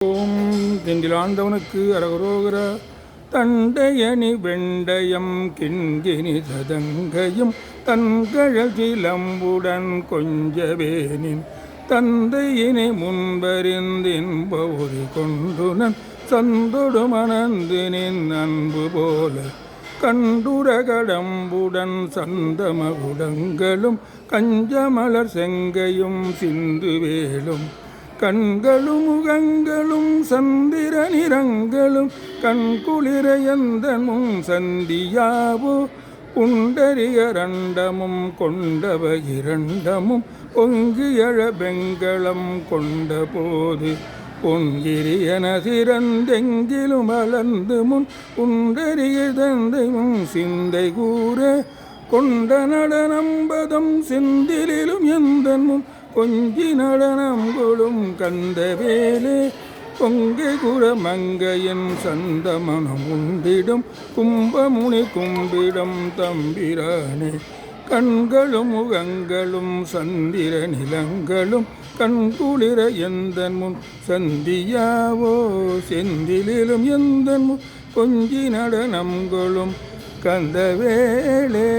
ஓம் திண்டிலாண்டவனுக்கு அரகரோகர தண்டையணி வெண்டயம் கிண்கிணி சதங்கையும் தன்கழல் சிலம்புடன் கொஞ்சவேனின் தந்தையினை முன்பறிந்தின்ப ஒரு கொண்டுனன் சந்தொடு மணந்தினின் அன்பு போல கண்டுர கடம்புடன் சந்தமகுடங்களும் கஞ்சமலர் செங்கையும் சிந்து வேலும் கண்களும் முகங்களும் சந்திர நிறங்களும் கண்குளிர எந்தமும் சந்தியாவோ புண்டரிகரண்டமும் கொண்டவ இரண்டமும் பொங்கியழ பெங்களம் கொண்ட போது பொங்கிரியன சிறந்தெங்கிலும் அலர்ந்து முன் புண்டரிய தந்தையும் சிந்தை கூற கொண்ட நடனம்பதம் செந்திலும் எந்தமும் கொஞ்சி நடனம் கொளும் கந்தவேலே பொங்கை குற மங்கையின் சந்தமனம் உண்டிடும் கும்பமுனி கும்பிடம் தம்பிரானே கண்களும் முகங்களும் சந்திர நிலங்களும் கண்குளிர எந்தன் முன் சந்தியாவோ செந்திலும் எந்தன் முன் கொஞ்சி நடனம் கொளும் கந்தவேலே.